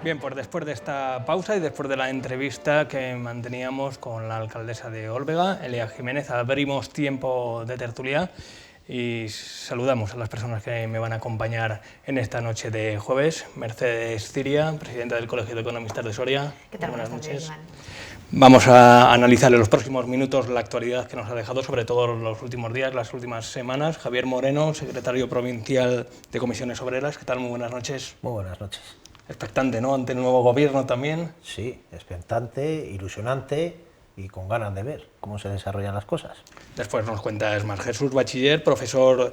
Bien, pues después de esta pausa y después de la entrevista que manteníamos con la alcaldesa de Olvega, Elia Jiménez, abrimos tiempo de tertulia y saludamos a las personas que me van a acompañar en esta noche de jueves. Mercedes Ciria, presidenta del Colegio de Economistas de Soria. ¿Qué tal? Buenas noches. Iván. Vamos a analizar en los próximos minutos la actualidad que nos ha dejado, sobre todo los últimos días, las últimas semanas. Javier Moreno, secretario provincial de Comisiones Obreras. ¿Qué tal? Muy buenas noches. Muy buenas noches. Expectante, ¿no?, ante el nuevo gobierno también. Sí, expectante, ilusionante y con ganas de ver cómo se desarrollan las cosas. Después nos cuenta Esmar Jesús Bachiller, profesor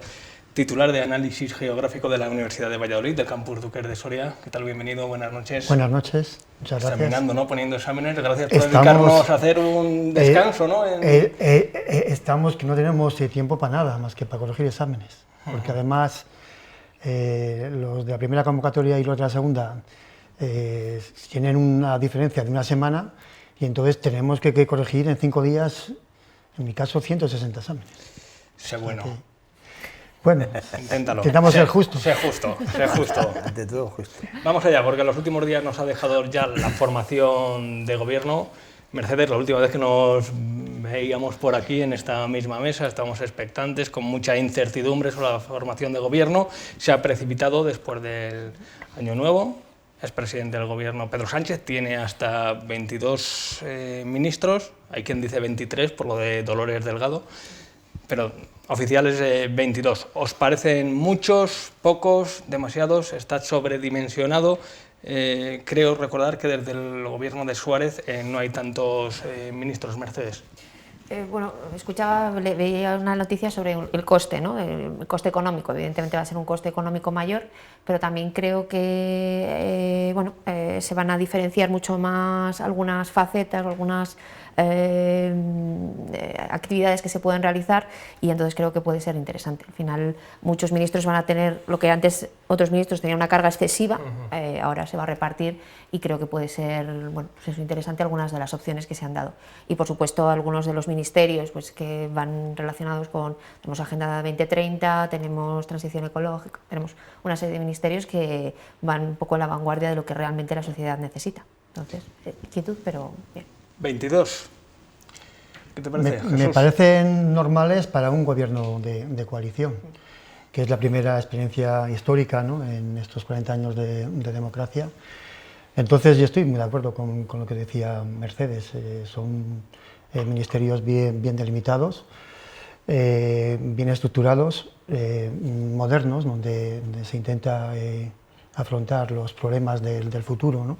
titular de Análisis Geográfico de la Universidad de Valladolid, del Campus Duques de Soria. ¿Qué tal? Bienvenido, buenas noches. Buenas noches, muchas gracias. Examinando, ¿no?, poniendo exámenes. Gracias por dedicarnos a hacer un descanso, ¿no? Estamos que no tenemos tiempo para nada, más que para corregir exámenes, porque además los de la primera convocatoria y los de la segunda tienen una diferencia de una semana y entonces tenemos que corregir en 5 días, en mi caso, 160 exámenes. Sé bueno. Bueno, inténtalo. Intentamos ser justos. Sé justo, sé justo. Ante todo, justo. Vamos allá, porque en los últimos días nos ha dejado ya la formación de gobierno. Mercedes, la última vez que nos veíamos por aquí en esta misma mesa, estábamos expectantes, con mucha incertidumbre sobre la formación de gobierno. Se ha precipitado después del Año Nuevo. Es presidente del gobierno Pedro Sánchez, tiene hasta 22 ministros, hay quien dice 23 por lo de Dolores Delgado, pero oficiales 22. ¿Os parecen muchos, pocos, demasiados? ¿Está sobredimensionado? Creo recordar que desde el gobierno de Suárez no hay tantos ministros. Mercedes. Bueno, veía una noticia sobre el coste, ¿no? El coste económico. Evidentemente va a ser un coste económico mayor, pero también creo que se van a diferenciar mucho más algunas facetas o algunas actividades que se pueden realizar, y entonces creo que puede ser interesante. Al final muchos ministros van a tener lo que antes otros ministros tenían una carga excesiva, ahora se va a repartir, y creo que puede ser, bueno, pues es interesante algunas de las opciones que se han dado. Y por supuesto algunos de los ministerios pues, que van relacionados con, tenemos Agenda 2030, tenemos Transición Ecológica, tenemos una serie de ministerios que van un poco a la vanguardia de lo que realmente la sociedad necesita. Entonces, inquietud, pero bien. 22. ¿Qué te parece, Jesús? Me parecen normales para un gobierno de coalición, que es la primera experiencia histórica, ¿no?, en estos 40 años de democracia. Entonces yo estoy muy de acuerdo con lo que decía Mercedes. Son ministerios bien delimitados, bien estructurados, modernos, donde se intenta afrontar los problemas del futuro, ¿no?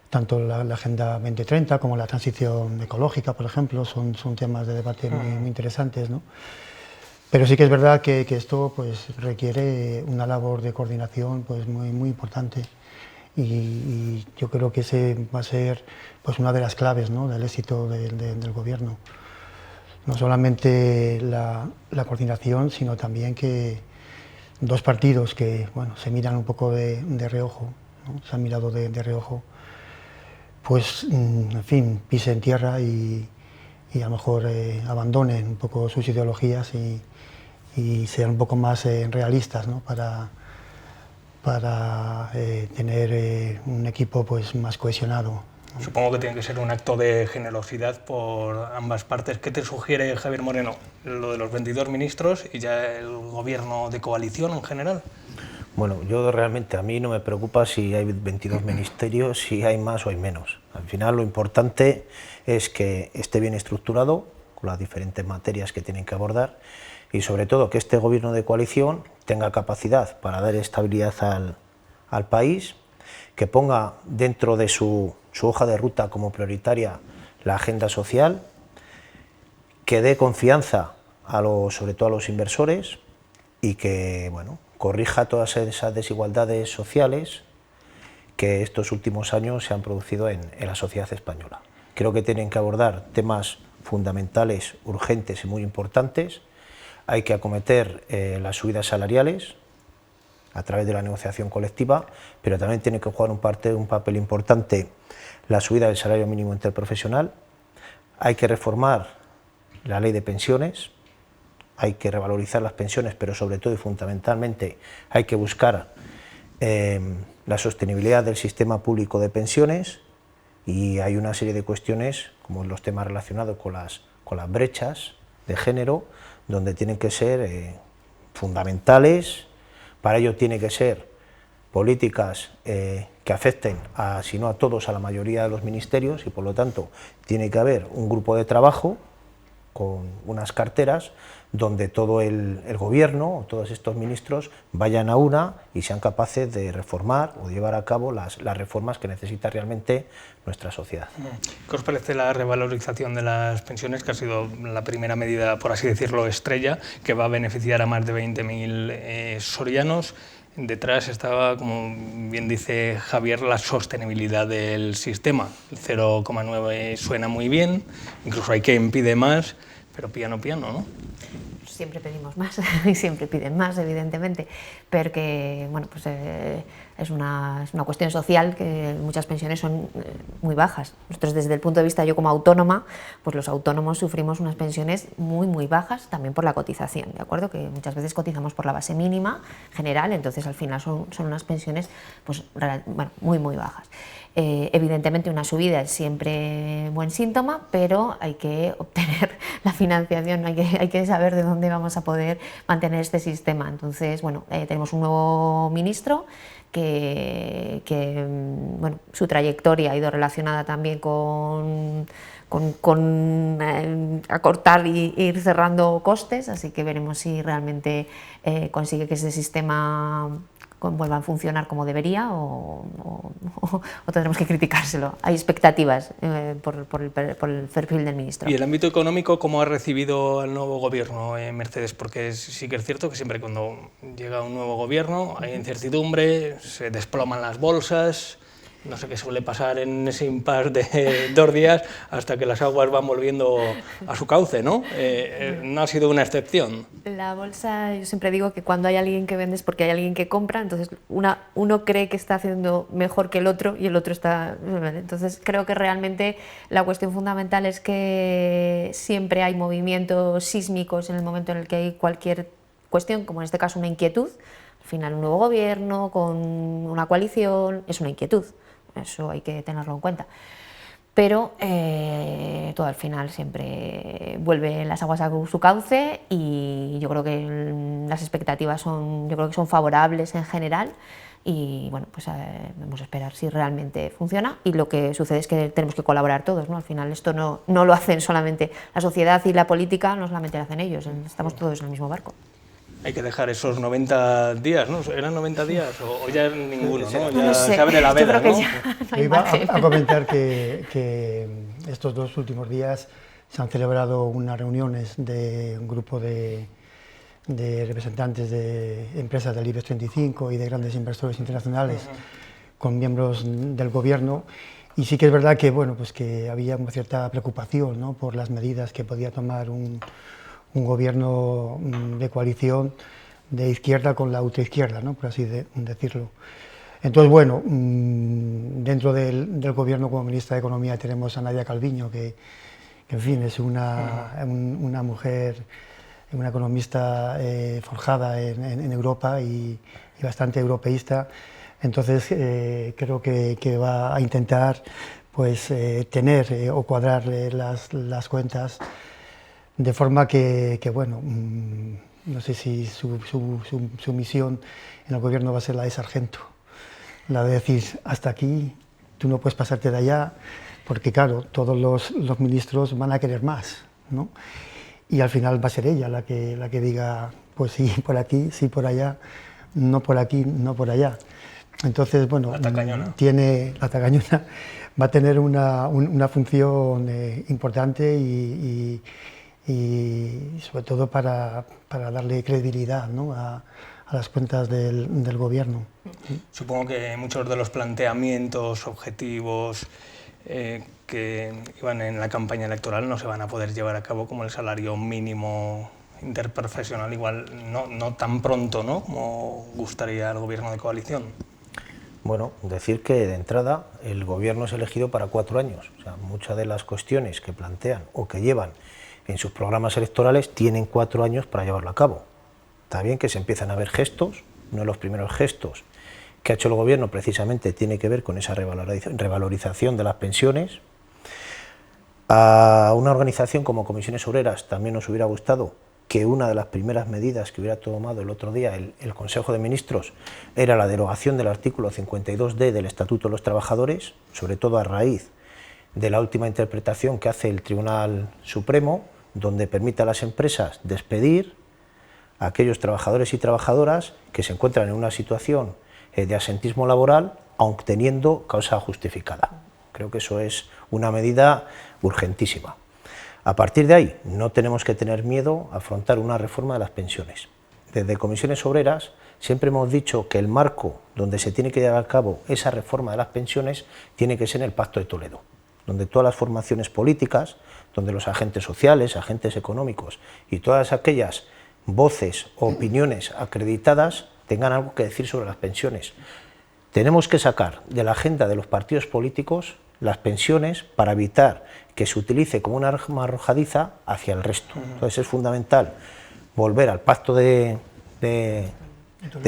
Tanto la Agenda 2030 como la transición ecológica, por ejemplo, son temas de debate muy interesantes, ¿no? Pero sí que es verdad que esto pues, requiere una labor de coordinación pues, muy importante, y yo creo que ese va a ser pues, una de las claves, ¿no?, del éxito del gobierno. No solamente la coordinación, sino también que dos partidos que bueno, se miran un poco de reojo, ¿no?, se han mirado de reojo, pues, en fin, pisen tierra y a lo mejor abandonen un poco sus ideologías y sean un poco más realistas, ¿no?, para tener un equipo pues, más cohesionado. Supongo que tiene que ser un acto de generosidad por ambas partes. ¿Qué te sugiere Javier Moreno? Lo de los 22 ministros y ya el gobierno de coalición en general. Bueno, yo realmente a mí no me preocupa si hay 22 ministerios, si hay más o hay menos. Al final lo importante es que esté bien estructurado, con las diferentes materias que tienen que abordar, y sobre todo que este gobierno de coalición tenga capacidad para dar estabilidad al país, que ponga dentro de su hoja de ruta como prioritaria la agenda social, que dé confianza sobre todo a los inversores, y que bueno, corrija todas esas desigualdades sociales que estos últimos años se han producido en la sociedad española. Creo que tienen que abordar temas fundamentales, urgentes y muy importantes. Hay que acometer las subidas salariales a través de la negociación colectiva, pero también tiene que jugar un papel importante la subida del salario mínimo interprofesional. Hay que reformar la ley de pensiones, hay que revalorizar las pensiones, pero sobre todo y fundamentalmente hay que buscar la sostenibilidad del sistema público de pensiones, y hay una serie de cuestiones, como los temas relacionados con las brechas de género, donde tienen que ser fundamentales. Para ello tiene que ser políticas que afecten, si no a todos, a la mayoría de los ministerios, y por lo tanto tiene que haber un grupo de trabajo con unas carteras donde todo el gobierno o todos estos ministros vayan a una y sean capaces de reformar o de llevar a cabo las reformas que necesita realmente nuestra sociedad. ¿Qué os parece la revalorización de las pensiones, que ha sido la primera medida, por así decirlo, estrella, que va a beneficiar a más de 20.000 sorianos? Detrás estaba, como bien dice Javier, la sostenibilidad del sistema. El 0,9 suena muy bien, incluso hay quien pide más, pero piano, ¿no? Siempre pedimos más y siempre piden más, evidentemente, porque bueno, pues, es una cuestión social, que muchas pensiones son muy bajas. Nosotros, desde el punto de vista, yo como autónoma, pues los autónomos sufrimos unas pensiones muy bajas, también por la cotización, ¿de acuerdo? Que muchas veces cotizamos por la base mínima general, entonces al final son unas pensiones pues, bueno, muy bajas. Evidentemente una subida es siempre buen síntoma, pero hay que obtener la financiación, hay que saber de dónde vamos a poder mantener este sistema. Entonces, bueno, tenemos un nuevo ministro que bueno, su trayectoria ha ido relacionada también con acortar y ir cerrando costes, así que veremos si realmente consigue que ese sistema vuelva a funcionar como debería o tendremos que criticárselo. Hay expectativas por el perfil del ministro. ¿Y el ámbito económico cómo ha recibido al nuevo gobierno, Mercedes? Porque sí que es cierto que siempre cuando llega un nuevo gobierno hay incertidumbre, se desploman las bolsas. No sé qué suele pasar en ese impasse de 2 días hasta que las aguas van volviendo a su cauce, ¿no? No ha sido una excepción. La bolsa, yo siempre digo que cuando hay alguien que vende es porque hay alguien que compra, entonces uno cree que está haciendo mejor que el otro y el otro está... Entonces creo que realmente la cuestión fundamental es que siempre hay movimientos sísmicos en el momento en el que hay cualquier cuestión, como en este caso una inquietud. Al final un nuevo gobierno con una coalición es una inquietud. Eso hay que tenerlo en cuenta. Pero todo al final siempre vuelve las aguas a su cauce y yo creo que las expectativas son favorables en general y bueno, pues vamos a esperar si realmente funciona, y lo que sucede es que tenemos que colaborar todos, ¿no? Al final esto no lo hacen solamente la sociedad y la política, no solamente lo hacen ellos, estamos todos en el mismo barco. Hay que dejar esos 90 días, ¿no? ¿Eran 90 días o ya ninguno, ¿no? Ya no sé. Se abre la veda, ¿no? No Iba a comentar que estos 2 últimos días se han celebrado unas reuniones de un grupo de representantes de empresas del IBEX 35 y de grandes inversores internacionales con miembros del gobierno, y sí que es verdad que, bueno, pues que había una cierta preocupación, ¿no?, por las medidas que podía tomar un gobierno de coalición de izquierda con la ultraizquierda, ¿no?, por así decirlo. Entonces, bueno, dentro del gobierno, como ministra de Economía, tenemos a Nadia Calviño, que en fin, es una mujer, una economista forjada en Europa y bastante europeísta. Entonces, creo que va a intentar pues, tener o cuadrar las cuentas de forma que bueno, no sé si su misión en el gobierno va a ser la de sargento, la de decir, hasta aquí, tú no puedes pasarte de allá, porque claro, todos los ministros van a querer más, ¿no? Y al final va a ser ella la que diga, pues sí, por aquí, sí, por allá, no por aquí, no por allá. Entonces, bueno, la tacañona va a tener una función importante y sobre todo para darle credibilidad, ¿no?, a las cuentas del gobierno. Supongo que muchos de los planteamientos, objetivos que iban en la campaña electoral no se van a poder llevar a cabo, como el salario mínimo interprofesional, igual no tan pronto, ¿no?, como gustaría el gobierno de coalición. Bueno, decir que de entrada el gobierno es elegido para 4 años. O sea, muchas de las cuestiones que plantean o que llevan en sus programas electorales tienen 4 años para llevarlo a cabo. Está bien que se empiezan a ver gestos, uno de los primeros gestos que ha hecho el Gobierno precisamente tiene que ver con esa revalorización de las pensiones. A una organización como Comisiones Obreras también nos hubiera gustado que una de las primeras medidas que hubiera tomado el otro día el Consejo de Ministros era la derogación del artículo 52D del Estatuto de los Trabajadores, sobre todo a raíz de la última interpretación que hace el Tribunal Supremo, donde permite a las empresas despedir a aquellos trabajadores y trabajadoras que se encuentran en una situación de absentismo laboral, aun teniendo causa justificada. Creo que eso es una medida urgentísima. A partir de ahí, no tenemos que tener miedo a afrontar una reforma de las pensiones. Desde Comisiones Obreras siempre hemos dicho que el marco donde se tiene que llevar a cabo esa reforma de las pensiones tiene que ser en el Pacto de Toledo, donde todas las formaciones políticas, donde los agentes sociales, agentes económicos y todas aquellas voces o opiniones acreditadas tengan algo que decir sobre las pensiones. Tenemos que sacar de la agenda de los partidos políticos las pensiones para evitar que se utilice como una arma arrojadiza hacia el resto. Entonces es fundamental volver al Pacto de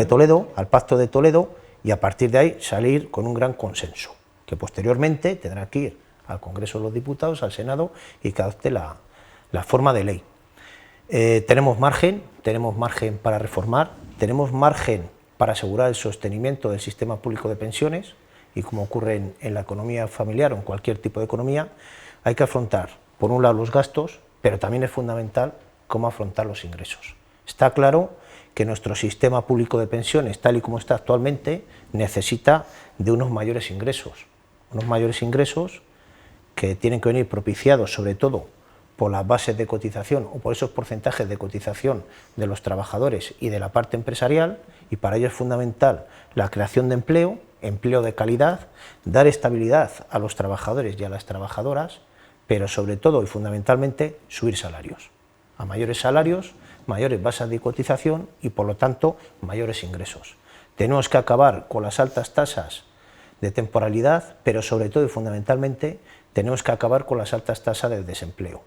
Toledo, y a partir de ahí salir con un gran consenso, que posteriormente tendrá que ir al Congreso de los Diputados, al Senado, y que adopte la forma de ley. Tenemos margen para reformar, tenemos margen para asegurar el sostenimiento del sistema público de pensiones, y como ocurre en la economía familiar o en cualquier tipo de economía, hay que afrontar, por un lado, los gastos, pero también es fundamental cómo afrontar los ingresos. Está claro que nuestro sistema público de pensiones, tal y como está actualmente, necesita de unos mayores ingresos que tienen que venir propiciados sobre todo por las bases de cotización o por esos porcentajes de cotización de los trabajadores y de la parte empresarial, y para ello es fundamental la creación de empleo de calidad, dar estabilidad a los trabajadores y a las trabajadoras, pero sobre todo y fundamentalmente subir salarios. A mayores salarios, mayores bases de cotización y por lo tanto mayores ingresos. Tenemos que acabar con las altas tasas de temporalidad, pero sobre todo y fundamentalmente tenemos que acabar con las altas tasas de desempleo.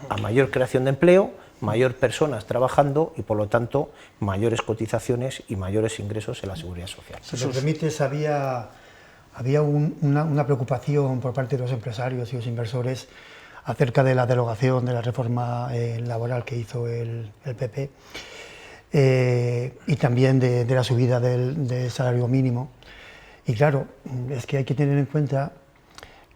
A mayor creación de empleo, mayor personas trabajando y por lo tanto mayores cotizaciones y mayores ingresos en la seguridad social. Si me permites, había una preocupación por parte de los empresarios y los inversores acerca de la derogación de la reforma laboral que hizo el PP y también de la subida del salario mínimo. Y claro, es que hay que tener en cuenta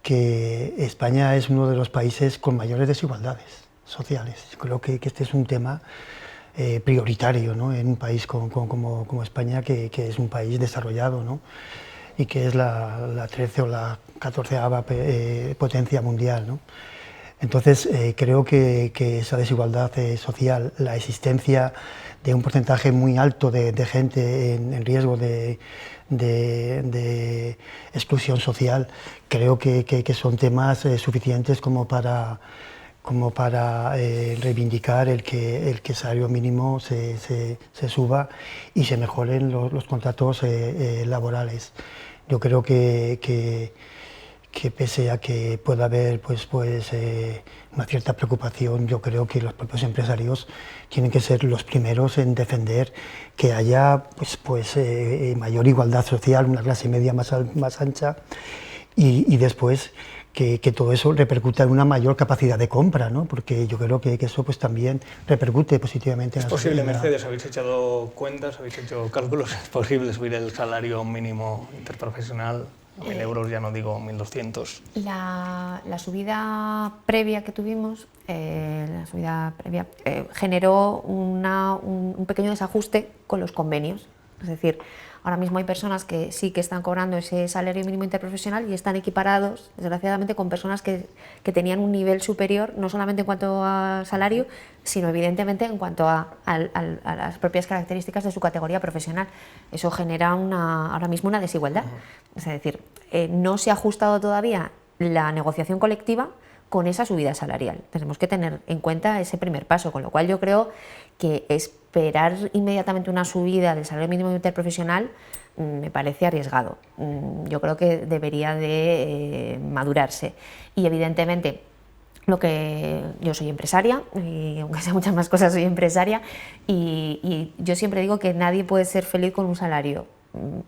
que España es uno de los países con mayores desigualdades sociales. Creo que este es un tema prioritario, ¿no?, en un país como España, que es un país desarrollado, ¿no?, y que es la 13 o la 14ª potencia mundial, ¿no? Entonces, creo que esa desigualdad social, la existencia de un porcentaje muy alto de gente en riesgo de exclusión social, creo que son temas suficientes como para reivindicar el que el salario mínimo se suba y se mejoren los contratos laborales. Yo creo que pese a que pueda haber una cierta preocupación, yo creo que los propios empresarios tienen que ser los primeros en defender que haya mayor igualdad social, una clase media más ancha y después que todo eso repercuta en una mayor capacidad de compra, ¿no? Porque yo creo que eso también repercute positivamente en la sociedad. ¿Es posible, Mercedes? ¿Habéis echado cuentas? ¿Habéis hecho cálculos? ¿Es posible subir el salario mínimo interprofesional a 1.000 euros? Ya no digo 1.200. La subida previa que tuvimos, generó un pequeño desajuste con los convenios. Es decir, ahora mismo hay personas que sí que están cobrando ese salario mínimo interprofesional y están equiparados, desgraciadamente, con personas que tenían un nivel superior, no solamente en cuanto a salario, sino evidentemente en cuanto a las propias características de su categoría profesional. Eso genera ahora mismo una desigualdad. Es decir, no se ha ajustado todavía la negociación colectiva con esa subida salarial. Tenemos que tener en cuenta ese primer paso, con lo cual yo creo que esperar inmediatamente una subida del salario mínimo interprofesional me parece arriesgado. Yo creo que debería de madurarse y evidentemente yo soy empresaria, y aunque sé muchas más cosas soy empresaria, y yo siempre digo que nadie puede ser feliz con un salario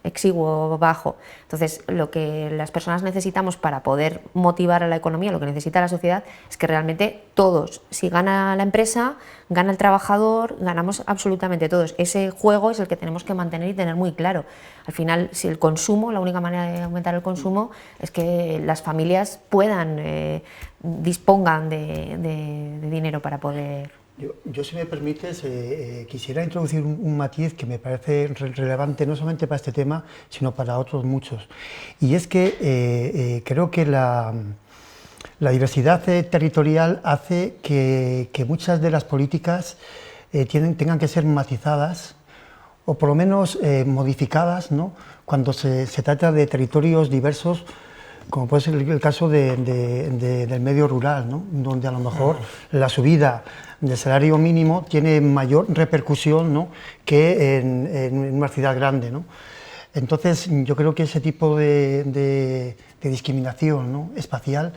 exiguo, bajo. Entonces, lo que las personas necesitamos para poder motivar a la economía, lo que necesita la sociedad, es que realmente todos, si gana la empresa, gana el trabajador, ganamos absolutamente todos. Ese juego es el que tenemos que mantener y tener muy claro. Al final, si el consumo, la única manera de aumentar el consumo es que las familias dispongan de dinero para poder... Yo, si me permites, quisiera introducir un matiz que me parece relevante no solamente para este tema, sino para otros muchos. Y es que creo que la diversidad territorial hace que muchas de las políticas tengan que ser matizadas o por lo menos modificadas, ¿no?, cuando se trata de territorios diversos, como puede ser el caso del medio rural, ¿no?, donde a lo mejor la subida del salario mínimo tiene mayor repercusión, ¿no?, que en una ciudad grande, ¿no? Entonces, yo creo que ese tipo de discriminación, ¿no?, espacial,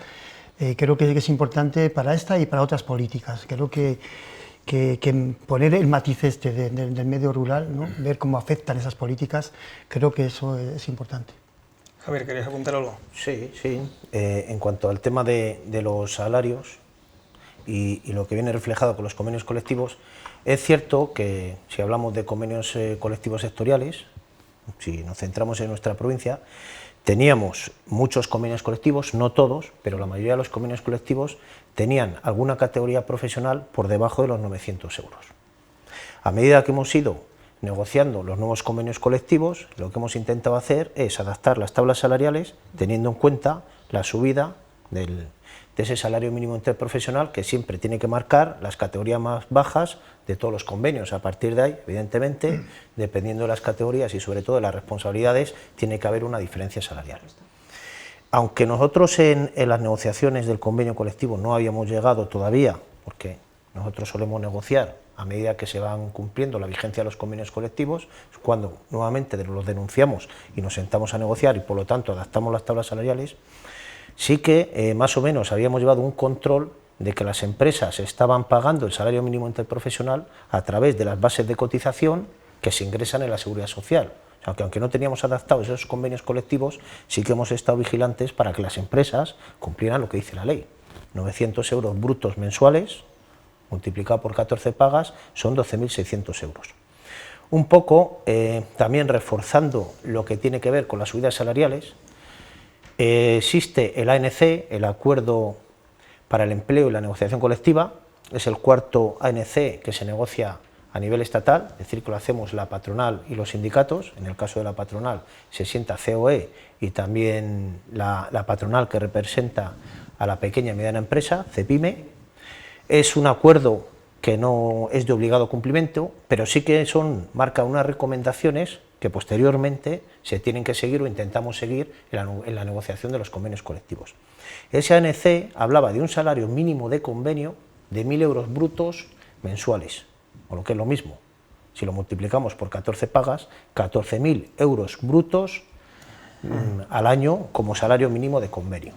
creo que es importante para esta y para otras políticas. Creo que poner el matiz del medio rural, ¿no?, ver cómo afectan esas políticas, creo que eso es importante. Javier, ¿querías apuntar algo? Sí. En cuanto al tema de los salarios y lo que viene reflejado con los convenios colectivos, es cierto que si hablamos de convenios colectivos sectoriales, si nos centramos en nuestra provincia, teníamos muchos convenios colectivos, no todos, pero la mayoría de los convenios colectivos tenían alguna categoría profesional por debajo de los 900 euros. A medida que hemos ido negociando los nuevos convenios colectivos, lo que hemos intentado hacer es adaptar las tablas salariales teniendo en cuenta la subida de ese salario mínimo interprofesional, que siempre tiene que marcar las categorías más bajas de todos los convenios. A partir de ahí, evidentemente, dependiendo de las categorías y sobre todo de las responsabilidades, tiene que haber una diferencia salarial. Aunque nosotros en las negociaciones del convenio colectivo no habíamos llegado todavía, porque nosotros solemos negociar a medida que se van cumpliendo la vigencia de los convenios colectivos, cuando nuevamente los denunciamos y nos sentamos a negociar y por lo tanto adaptamos las tablas salariales, sí que más o menos habíamos llevado un control de que las empresas estaban pagando el salario mínimo interprofesional a través de las bases de cotización que se ingresan en la Seguridad Social. O sea, que aunque no teníamos adaptados esos convenios colectivos, sí que hemos estado vigilantes para que las empresas cumplieran lo que dice la ley. 900 euros brutos mensuales, multiplicado por 14 pagas, son 12.600 euros. Un poco también reforzando lo que tiene que ver con las subidas salariales, existe el ANC, el Acuerdo para el Empleo y la Negociación Colectiva, es el cuarto ANC que se negocia a nivel estatal, es decir, que lo hacemos la patronal y los sindicatos. En el caso de la patronal se sienta COE y también la patronal que representa a la pequeña y mediana empresa, CEPIME. Es un acuerdo que no es de obligado cumplimiento, pero sí que marca unas recomendaciones que posteriormente se tienen que seguir o intentamos seguir en la negociación de los convenios colectivos. Ese ANC hablaba de un salario mínimo de convenio de 1.000 euros brutos mensuales, o lo que es lo mismo, si lo multiplicamos por 14 pagas, 14.000 euros brutos al año como salario mínimo de convenio.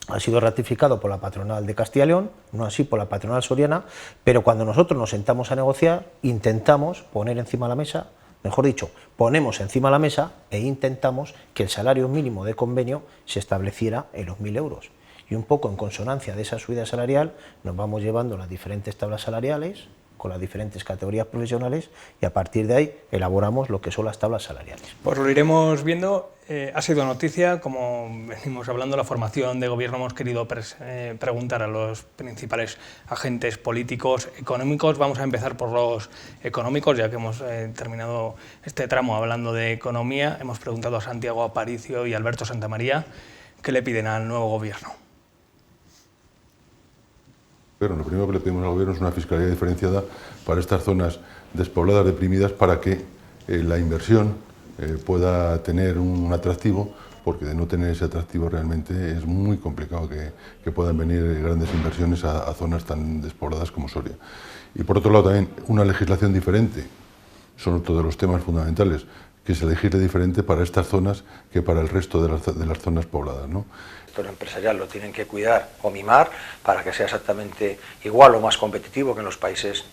Ha sido ratificado por la patronal de Castilla y León, no así por la patronal soriana, pero cuando nosotros nos sentamos a negociar, intentamos poner encima de la mesa, mejor dicho, ponemos encima de la mesa e intentamos que el salario mínimo de convenio se estableciera en los 1.000 euros. Y un poco en consonancia de esa subida salarial nos vamos llevando las diferentes tablas salariales con las diferentes categorías profesionales y a partir de ahí elaboramos lo que son las tablas salariales. Pues lo iremos viendo. Ha sido noticia, como venimos hablando, la formación de gobierno. Hemos querido preguntar a los principales agentes políticos, económicos. Vamos a empezar por los económicos, ya que hemos terminado este tramo hablando de economía. Hemos preguntado a Santiago Aparicio y Alberto Santamaría qué le piden al nuevo gobierno. Lo primero que le pedimos al gobierno es una fiscalidad diferenciada para estas zonas despobladas, deprimidas, para que la inversión pueda tener un atractivo, porque de no tener ese atractivo realmente es muy complicado que puedan venir grandes inversiones a zonas tan despobladas como Soria. Y por otro lado también una legislación diferente, son todos los temas fundamentales, que se legisle diferente para estas zonas que para el resto de las zonas pobladas, ¿no? El sector empresarial lo tienen que cuidar o mimar para que sea exactamente igual o más competitivo que en los países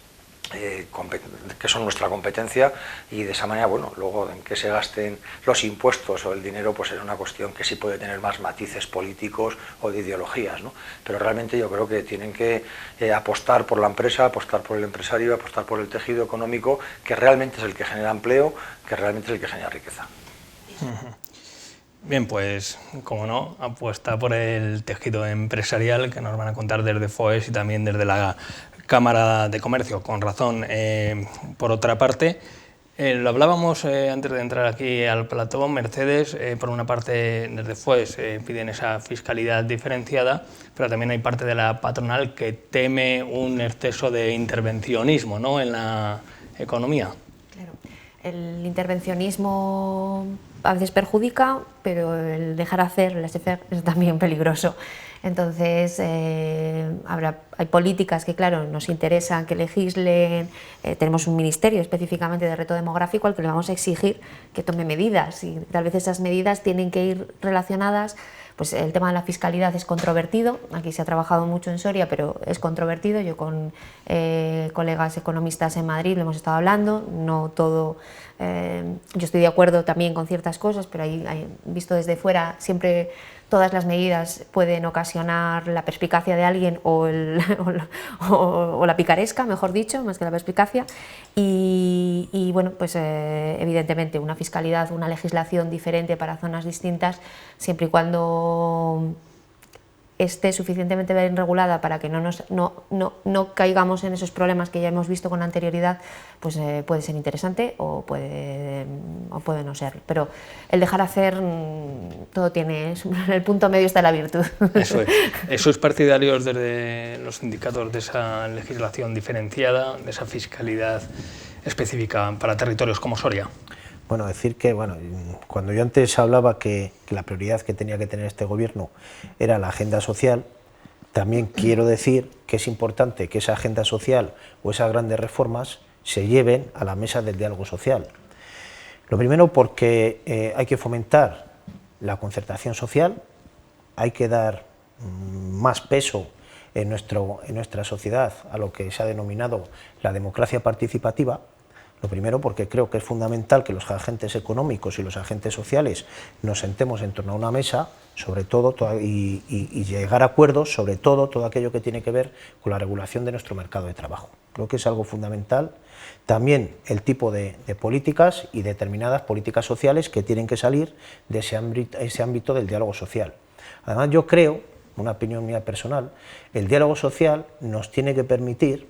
que son nuestra competencia, y de esa manera, bueno, luego en que se gasten los impuestos o el dinero, pues es una cuestión que sí puede tener más matices políticos o de ideologías, ¿no? Pero realmente yo creo que tienen que apostar por la empresa, apostar por el empresario, apostar por el tejido económico, que realmente es el que genera empleo, que realmente es el que genera riqueza. Bien, pues, como no, apuesta por el tejido empresarial, que nos van a contar desde FOES y también desde la Cámara de Comercio, con razón. Por otra parte, lo hablábamos antes de entrar aquí al plató, Mercedes, por una parte desde FOES piden esa fiscalidad diferenciada, pero también hay parte de la patronal que teme un exceso de intervencionismo, ¿no?, en la economía. Claro. El intervencionismo a veces perjudica, pero el dejar hacer, el laissez-faire, es también peligroso. Entonces, hay políticas que, claro, nos interesan que legislen. Tenemos un ministerio específicamente de reto demográfico al que le vamos a exigir que tome medidas, y tal vez esas medidas tienen que ir relacionadas. Pues el tema de la fiscalidad es controvertido, aquí se ha trabajado mucho en Soria, pero es controvertido. Yo con colegas economistas en Madrid lo hemos estado hablando, no todo, yo estoy de acuerdo también con ciertas cosas, pero visto desde fuera, siempre todas las medidas pueden ocasionar la perspicacia de alguien o la picaresca, mejor dicho, más que la perspicacia, y bueno, pues evidentemente una fiscalidad, una legislación diferente para zonas distintas, siempre y cuando esté suficientemente bien regulada para que no caigamos en esos problemas que ya hemos visto con anterioridad, pues puede ser interesante o puede no ser. Pero el dejar hacer, todo tiene, en el punto medio está la virtud. Eso es. ¿Sois partidarios desde los sindicatos de esa legislación diferenciada, de esa fiscalidad específica para territorios como Soria? Bueno, decir que cuando yo antes hablaba que la prioridad que tenía que tener este gobierno era la agenda social, también quiero decir que es importante que esa agenda social o esas grandes reformas se lleven a la mesa del diálogo social. Lo primero porque hay que fomentar la concertación social, hay que dar más peso en nuestra sociedad a lo que se ha denominado la democracia participativa. Lo primero porque creo que es fundamental que los agentes económicos y los agentes sociales nos sentemos en torno a una mesa, sobre todo, y llegar a acuerdos sobre todo aquello que tiene que ver con la regulación de nuestro mercado de trabajo. Creo que es algo fundamental. También el tipo de políticas y determinadas políticas sociales que tienen que salir de ese ámbito del diálogo social. Además, yo creo, una opinión mía personal, el diálogo social nos tiene que permitir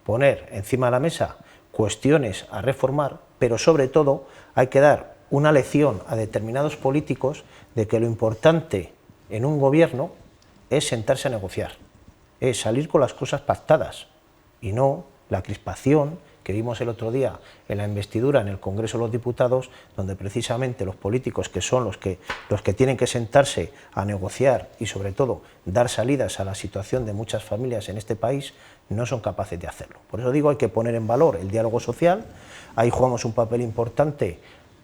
poner encima de la mesa cuestiones a reformar, pero sobre todo hay que dar una lección a determinados políticos de que lo importante en un gobierno es sentarse a negociar, es salir con las cosas pactadas y no la crispación que vimos el otro día en la investidura en el Congreso de los Diputados, donde precisamente los políticos, que son los que tienen que sentarse a negociar y sobre todo dar salidas a la situación de muchas familias en este país, no son capaces de hacerlo. Por eso digo, hay que poner en valor el diálogo social. Ahí jugamos un papel importante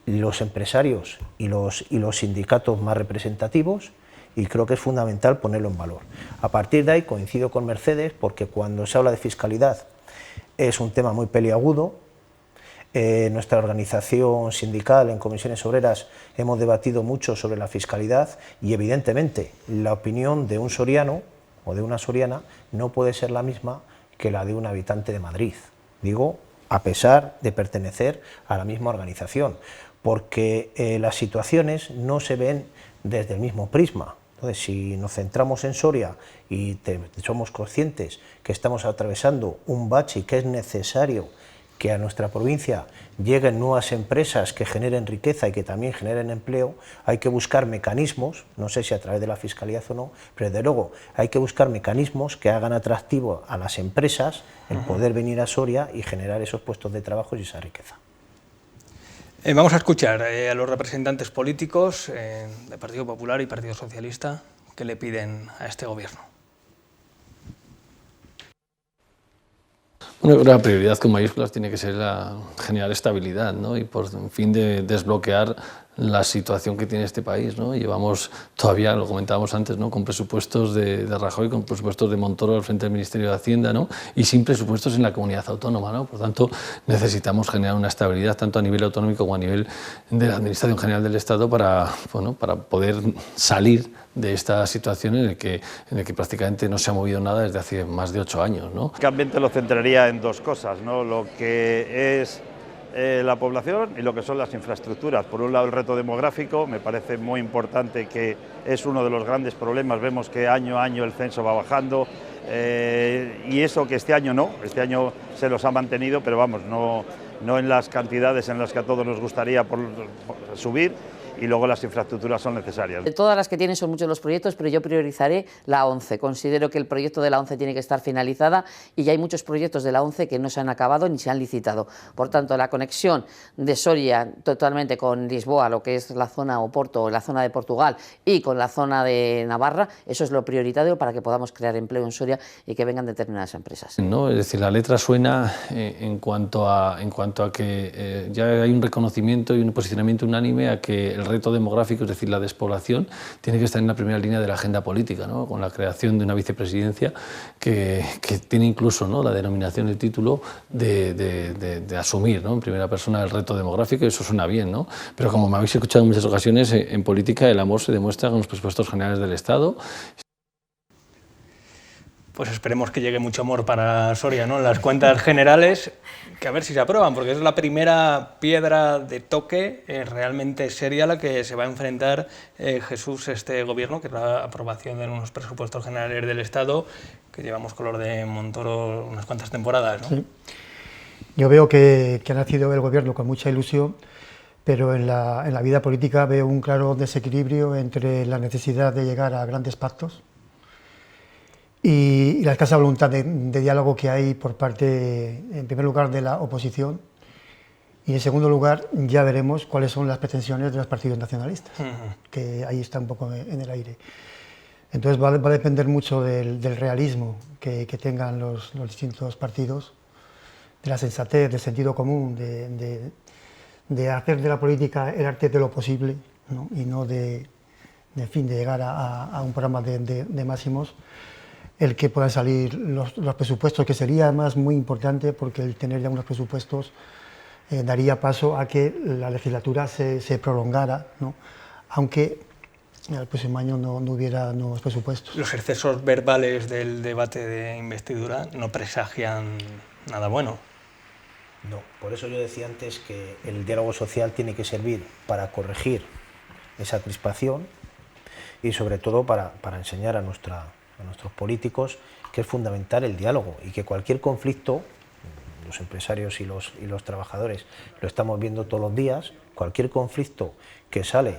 los empresarios y los sindicatos más representativos, y creo que es fundamental ponerlo en valor. A partir de ahí coincido con Mercedes, porque cuando se habla de fiscalidad es un tema muy peliagudo. Nuestra organización sindical en Comisiones Obreras hemos debatido mucho sobre la fiscalidad y evidentemente la opinión de un soriano o de una soriana no puede ser la misma que la de un habitante de Madrid. Digo, a pesar de pertenecer a la misma organización, porque las situaciones no se ven desde el mismo prisma. Entonces, si nos centramos en Soria y somos conscientes que estamos atravesando un bache y que es necesario que a nuestra provincia lleguen nuevas empresas que generen riqueza y que también generen empleo, hay que buscar mecanismos, no sé si a través de la fiscalidad o no, pero desde luego hay que buscar mecanismos que hagan atractivo a las empresas el poder venir a Soria y generar esos puestos de trabajo y esa riqueza. Vamos a escuchar a los representantes políticos del Partido Popular y Partido Socialista que le piden a este gobierno. Bueno, la prioridad con mayúsculas tiene que ser generar estabilidad, ¿no? Y por fin de desbloquear la situación que tiene este país, ¿no? Llevamos todavía, lo comentábamos antes, ¿no? Con presupuestos de Rajoy, con presupuestos de Montoro al frente del Ministerio de Hacienda, ¿no? Y sin presupuestos en la comunidad autónoma, ¿no? Por tanto, necesitamos generar una estabilidad tanto a nivel autonómico como a nivel de la Administración General del Estado para, bueno, para poder salir de esta situación en la que prácticamente no se ha movido nada desde hace más de 8 años, ¿no? Básicamente lo centraría en dos cosas, ¿no? Lo que es la población y lo que son las infraestructuras. Por un lado, el reto demográfico, me parece muy importante, que es uno de los grandes problemas. Vemos que año a año el censo va bajando, y eso que este año se los ha mantenido, pero vamos, no en las cantidades en las que a todos nos gustaría por subir. Y luego las infraestructuras son necesarias. De todas las que tienen son muchos los proyectos, pero yo priorizaré la 11. Considero que el proyecto de la 11 tiene que estar finalizada y ya hay muchos proyectos de la 11 que no se han acabado ni se han licitado. Por tanto, la conexión de Soria totalmente con Lisboa, lo que es la zona Oporto, la zona de Portugal, y con la zona de Navarra, eso es lo prioritario para que podamos crear empleo en Soria y que vengan determinadas empresas. ¿No? Es decir, la letra suena en cuanto a que ya hay un reconocimiento y un posicionamiento unánime a que el reto demográfico, es decir, la despoblación, tiene que estar en la primera línea de la agenda política, ¿no? Con la creación de una vicepresidencia que tiene incluso, ¿no?, la denominación, el título de asumir, ¿no?, en primera persona el reto demográfico, y eso suena bien, ¿no? Pero como me habéis escuchado en muchas ocasiones, en política el amor se demuestra con los presupuestos generales del Estado. Pues esperemos que llegue mucho amor para Soria, ¿no?, en las cuentas generales, que a ver si se aprueban, porque es la primera piedra de toque realmente seria a la que se va a enfrentar Jesús, este gobierno, que es la aprobación de unos presupuestos generales del Estado, que llevamos color de Montoro unas cuantas temporadas, ¿no? Sí. Yo veo que ha nacido el gobierno con mucha ilusión, pero en la vida política veo un claro desequilibrio entre la necesidad de llegar a grandes pactos y la escasa voluntad de diálogo que hay por parte, en primer lugar, de la oposición, y en segundo lugar ya veremos cuáles son las pretensiones de los partidos nacionalistas, que ahí está un poco en el aire. Entonces va a depender mucho del realismo que tengan los distintos partidos, de la sensatez, del sentido común, de hacer de la política el arte de lo posible, ¿no? Y no de llegar a un programa de máximos, el que puedan salir los presupuestos, que sería además muy importante, porque el tener ya unos presupuestos daría paso a que la legislatura se prolongara, ¿no?, aunque el próximo año no hubiera nuevos presupuestos. Los excesos verbales del debate de investidura no presagian nada bueno. No, por eso yo decía antes que el diálogo social tiene que servir para corregir esa crispación y sobre todo para enseñar a nuestros políticos que es fundamental el diálogo y que cualquier conflicto, los empresarios y los trabajadores lo estamos viendo todos los días, cualquier conflicto que sale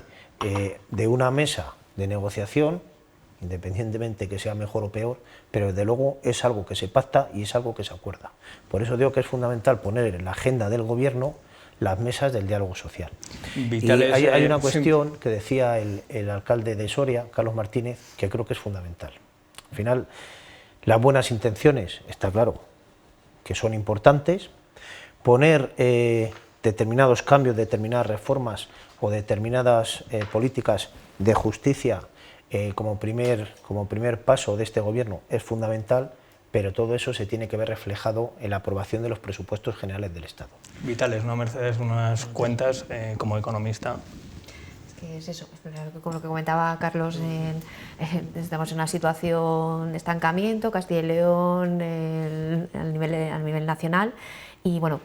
de una mesa de negociación, independientemente que sea mejor o peor, pero desde luego es algo que se pacta y es algo que se acuerda. Por eso digo que es fundamental poner en la agenda del gobierno las mesas del diálogo social. Vitales, y hay una cuestión que decía el alcalde de Soria, Carlos Martínez, que creo que es fundamental. Al final, las buenas intenciones, está claro, que son importantes. Poner determinados cambios, determinadas reformas o determinadas políticas de justicia como primer paso de este gobierno es fundamental, pero todo eso se tiene que ver reflejado en la aprobación de los presupuestos generales del Estado. Vitales, ¿no, Mercedes? Unas cuentas como economista. Es eso, con lo que comentaba Carlos, estamos en una situación de estancamiento, Castilla y León a nivel nacional, y bueno,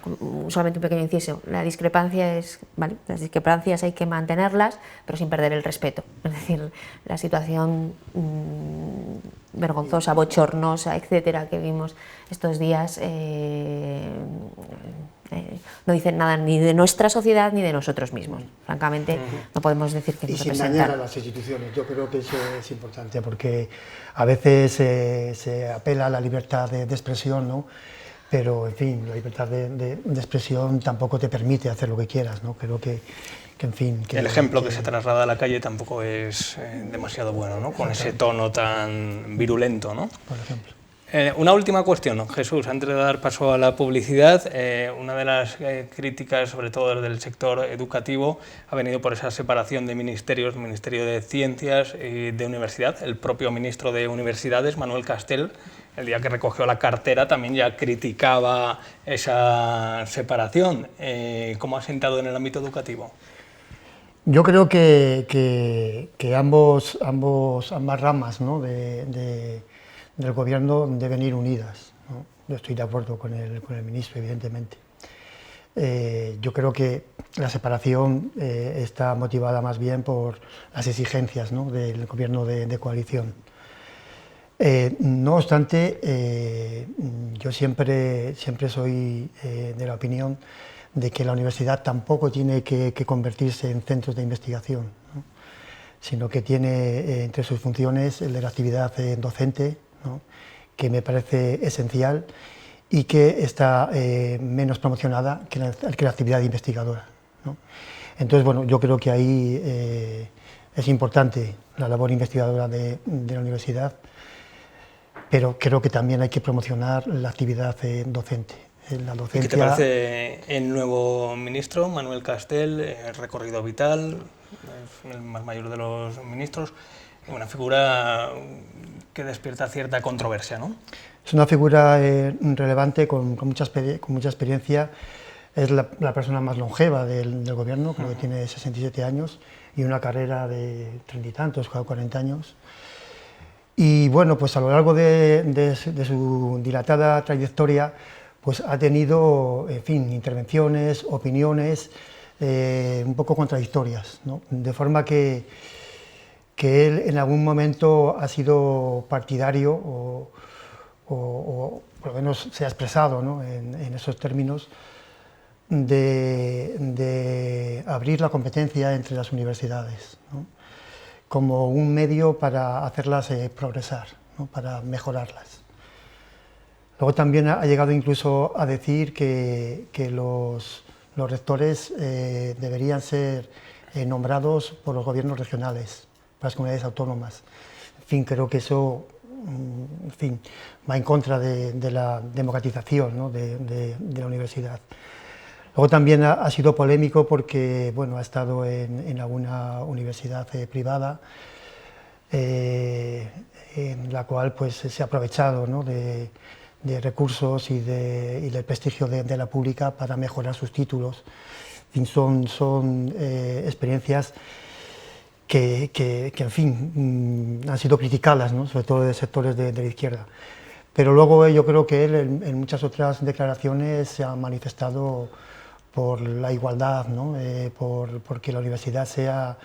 solamente un pequeño inciso, la discrepancia es, ¿vale?, las discrepancias hay que mantenerlas, pero sin perder el respeto, es decir, la situación vergonzosa, bochornosa, etcétera, que vimos estos días, no dicen nada ni de nuestra sociedad ni de nosotros mismos. Francamente, no podemos decir que nos representan. Y sin dañar a las instituciones, yo creo que eso es importante, porque a veces se apela a la libertad de expresión, ¿no?, pero, en fin, la libertad de expresión tampoco te permite hacer lo que quieras, ¿no? Creo que en fin... El ejemplo que se traslada a la calle tampoco es demasiado bueno, ¿no?, con ese tono tan virulento, ¿no? Por ejemplo. Una última cuestión, Jesús, antes de dar paso a la publicidad. Una de las críticas, sobre todo desde el sector educativo, ha venido por esa separación de ministerios, Ministerio de Ciencias y de Universidad. El propio ministro de Universidades, Manuel Castells, el día que recogió la cartera también ya criticaba esa separación. ¿Cómo ha sentado en el ámbito educativo? Yo creo que ambas ramas, ¿no?, del Gobierno deben ir unidas, ¿no? Yo estoy de acuerdo con el ministro, evidentemente. Yo creo que la separación está motivada más bien por las exigencias, ¿no?, del Gobierno de coalición. No obstante, yo siempre soy de la opinión de que la universidad tampoco tiene que convertirse en centros de investigación, ¿no?, sino que tiene entre sus funciones el de la actividad docente, ¿no?, que me parece esencial y que está menos promocionada que la actividad investigadora, ¿no? Entonces, bueno, yo creo que ahí es importante la labor investigadora de la universidad, pero creo que también hay que promocionar la actividad docente. La docencia... ¿Y qué te parece el nuevo ministro, Manuel Castells? Recorrido vital, es el más mayor de los ministros, una figura que despierta cierta controversia, ¿no? Es una figura relevante, con mucha experiencia. Es la persona más longeva del Gobierno, creo que tiene 67 años y una carrera de 30 y tantos, 40 años. Y bueno, pues a lo largo de su dilatada trayectoria, pues ha tenido, en fin, intervenciones, opiniones un poco contradictorias, ¿no? De forma que él en algún momento ha sido partidario o por lo menos se ha expresado, ¿no?, en esos términos de abrir la competencia entre las universidades, ¿no?, como un medio para hacerlas progresar, ¿no?, para mejorarlas. Luego también ha llegado incluso a decir que los rectores deberían ser nombrados por los gobiernos regionales, por las comunidades autónomas. En fin, creo que eso, en fin, va en contra de la democratización, ¿no?, de la universidad. Luego también ha sido polémico porque, bueno, ha estado en alguna universidad privada en la cual pues se ha aprovechado, ¿no?, de recursos y del prestigio de la pública para mejorar sus títulos. En fin, son experiencias que, en fin, han sido criticadas, ¿no?, sobre todo de sectores de la izquierda. Pero luego yo creo que él en muchas otras declaraciones se ha manifestado por la igualdad, ¿no?, porque la universidad sea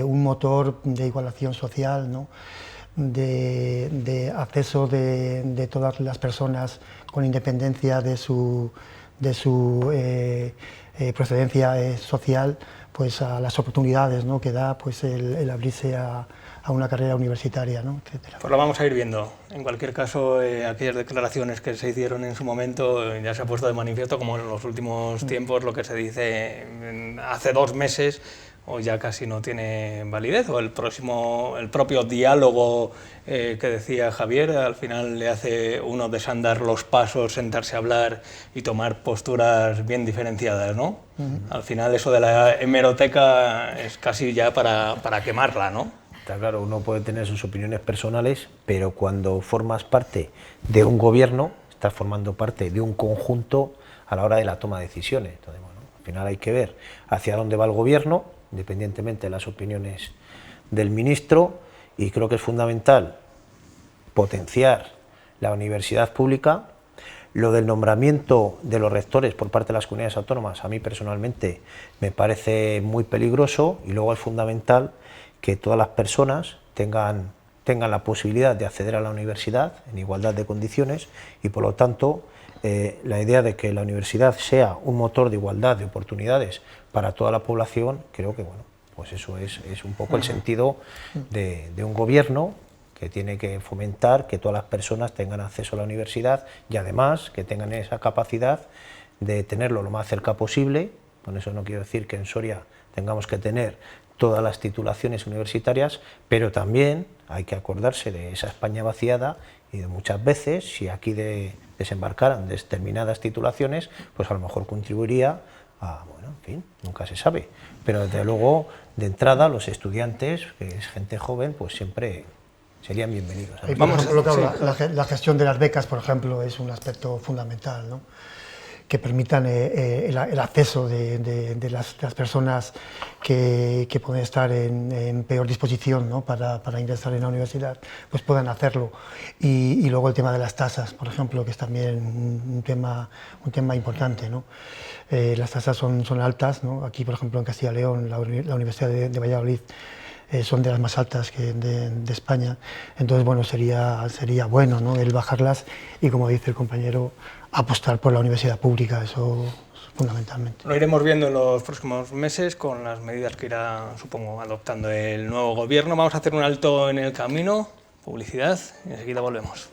un motor de igualación social, ¿no?, de acceso de todas las personas con independencia de su procedencia social, pues a las oportunidades, ¿no?, que da pues el abrirse a una carrera universitaria, ¿no?, etcétera. Pues lo vamos a ir viendo. En cualquier caso, aquellas declaraciones que se hicieron en su momento ya se ha puesto de manifiesto, como en los últimos tiempos lo que se dice hace 2 meses, o ya casi no tiene validez, o el propio diálogo que decía Javier, al final le hace uno desandar los pasos, sentarse a hablar y tomar posturas bien diferenciadas, ¿no? Al final eso de la hemeroteca es casi ya para quemarla, ¿no? Está claro, uno puede tener sus opiniones personales, pero cuando formas parte de un gobierno, estás formando parte de un conjunto a la hora de la toma de decisiones. Entonces, bueno, al final hay que ver hacia dónde va el gobierno, independientemente de las opiniones del ministro, y creo que es fundamental potenciar la universidad pública. Lo del nombramiento de los rectores por parte de las comunidades autónomas, a mí personalmente me parece muy peligroso, y luego es fundamental que todas las personas tengan la posibilidad de acceder a la universidad en igualdad de condiciones, y por lo tanto la idea de que la universidad sea un motor de igualdad de oportunidades para toda la población, creo que, bueno, pues eso es un poco el sentido de un gobierno que tiene que fomentar que todas las personas tengan acceso a la universidad, y además que tengan esa capacidad de tenerlo lo más cerca posible. Con eso no quiero decir que en Soria tengamos que tener todas las titulaciones universitarias, pero también hay que acordarse de esa España vaciada y de muchas veces, si aquí desembarcaran determinadas titulaciones, pues a lo mejor contribuiría a, bueno, en fin, nunca se sabe, pero desde luego, de entrada, los estudiantes, que es gente joven, pues siempre serían bienvenidos. Vamos, la gestión de las becas, por ejemplo, es un aspecto fundamental, ¿no? Que permitan el acceso de las personas que pueden estar en peor disposición, ¿no? para ingresar en la universidad, pues puedan hacerlo. Y luego el tema de las tasas, por ejemplo, que es también un tema importante, ¿no? Las tasas son altas, ¿no? Aquí, por ejemplo, en Castilla y León, la Universidad de Valladolid, son de las más altas de España. Entonces, bueno, sería bueno, ¿no? El bajarlas y, como dice el compañero, apostar por la universidad pública, eso fundamentalmente. Lo iremos viendo en los próximos meses con las medidas que irá, supongo, adoptando el nuevo gobierno. Vamos a hacer un alto en el camino, publicidad, y enseguida volvemos.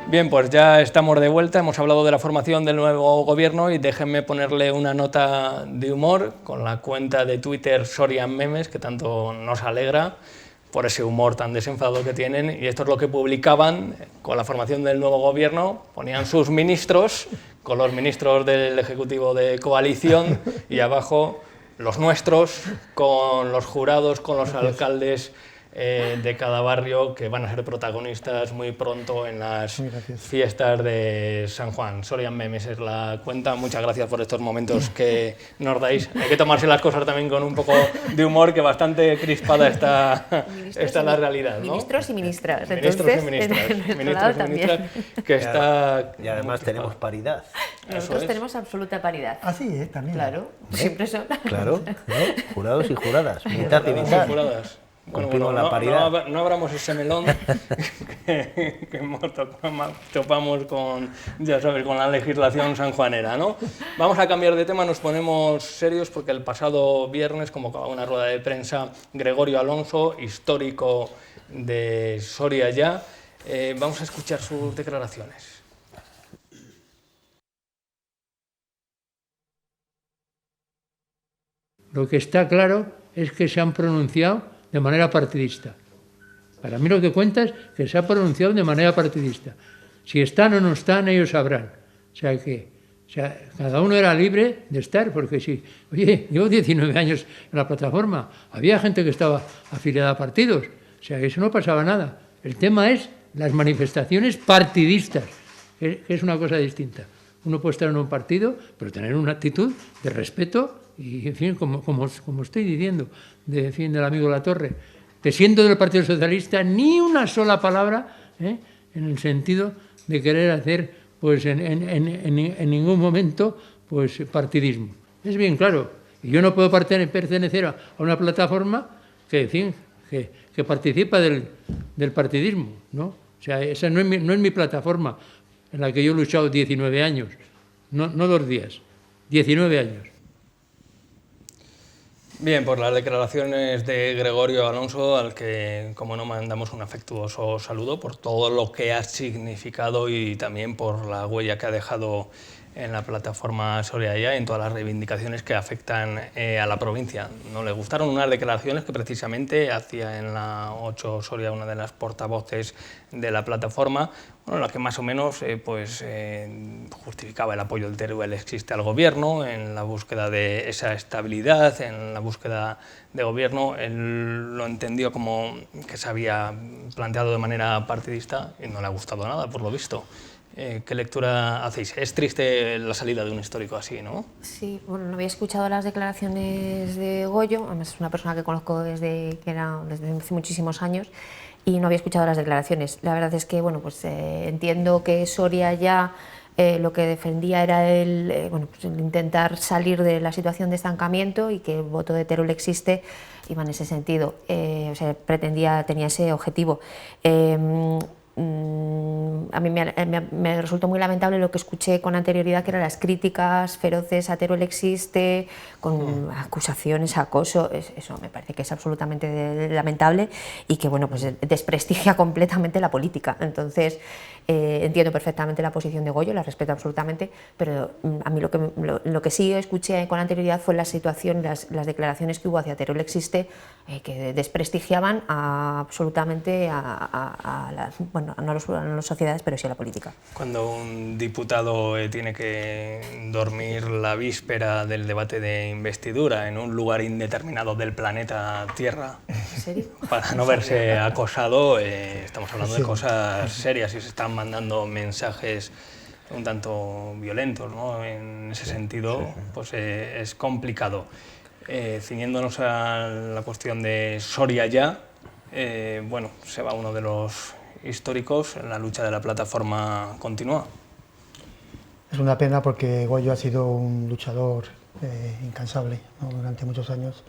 Bien, pues ya estamos de vuelta, hemos hablado de la formación del nuevo gobierno y déjenme ponerle una nota de humor con la cuenta de Twitter Soria Memes, que tanto nos alegra por ese humor tan desenfadado que tienen, y esto es lo que publicaban con la formación del nuevo gobierno, ponían sus ministros con los ministros del Ejecutivo de coalición y abajo los nuestros con los jurados, con los alcaldes de cada barrio que van a ser protagonistas muy pronto en las fiestas de San Juan. Soria Memes es la cuenta. Muchas gracias por estos momentos que nos dais. Hay que tomarse las cosas también con un poco de humor, que bastante crispada está la realidad, ¿no? Ministros y ministras. Ministros y ministras. Que está... Y además tenemos paridad. Nosotros tenemos absoluta paridad. Ah, sí, también. Claro, siempre son. Claro, jurados y juradas, mitad y mitad. Bueno, la paridad. No abramos ese melón que topamos con, ya sabes, con la legislación sanjuanera, ¿no? Vamos a cambiar de tema, nos ponemos serios porque el pasado viernes convocaba una rueda de prensa Gregorio Alonso, histórico de Soria ya. Vamos a escuchar sus declaraciones. Lo que está claro es que se han pronunciado de manera partidista. Para mí lo que cuenta es que se ha pronunciado de manera partidista. Si están o no están, ellos sabrán. O sea, cada uno era libre de estar, porque si, oye, llevo 19 años en la plataforma, había gente que estaba afiliada a partidos, o sea, eso no pasaba nada. El tema es las manifestaciones partidistas, que es una cosa distinta. Uno puede estar en un partido, pero tener una actitud de respeto y, en fin, como estoy diciendo, del amigo Latorre, que siendo del Partido Socialista ni una sola palabra en el sentido de querer hacer, pues, en ningún momento, pues, partidismo. Es bien claro. Y yo no puedo pertenecer a una plataforma que, en fin, que participa del partidismo, ¿no? O sea, esa no es mi plataforma en la que yo he luchado 19 años, no 2 días, 19 años. Bien, pues las declaraciones de Gregorio Alonso, al que, como no, mandamos un afectuoso saludo por todo lo que ha significado y también por la huella que ha dejado en la plataforma Soria Ya, en todas las reivindicaciones que afectan a la provincia. No le gustaron unas declaraciones que precisamente hacía en la 8 Soria, una de las portavoces de la plataforma, bueno, en la que más o menos justificaba el apoyo del Teruel existe al gobierno, en la búsqueda de esa estabilidad, en la búsqueda de gobierno. Él lo entendió como que se había planteado de manera partidista y no le ha gustado nada, por lo visto. ¿Qué lectura hacéis? Es triste la salida de un histórico así, ¿no? Sí, bueno, no había escuchado las declaraciones de Goyo, además es una persona que conozco desde hace muchísimos años, y no había escuchado las declaraciones. La verdad es que, bueno, pues entiendo que Soria Ya lo que defendía era el intentar salir de la situación de estancamiento y que el voto de Teruel existe iba en ese sentido, tenía ese objetivo. a mí me resultó muy lamentable lo que escuché con anterioridad, que eran las críticas feroces a Teruel existe, con acusaciones, acoso. Eso me parece que es absolutamente lamentable y que, bueno, pues desprestigia completamente la política. Entonces, entiendo perfectamente la posición de Goyo, la respeto absolutamente, pero a mí lo que sí escuché con anterioridad fue la situación, las declaraciones que hubo hacia Teruel existe, que desprestigiaban absolutamente bueno, no a las sociedades, pero sí a la política. Cuando un diputado tiene que dormir la víspera del debate de investidura en un lugar indeterminado del planeta Tierra, ¿En serio? para no verse acosado, estamos hablando de cosas serias y se están mandando mensajes un tanto violentos, ¿no? En ese sentido, pues es complicado. Ciñéndonos a la cuestión de Soria ya, bueno, se va uno de los históricos, la lucha de la plataforma continúa. Es una pena porque Goyo ha sido un luchador incansable, ¿no? Durante muchos años.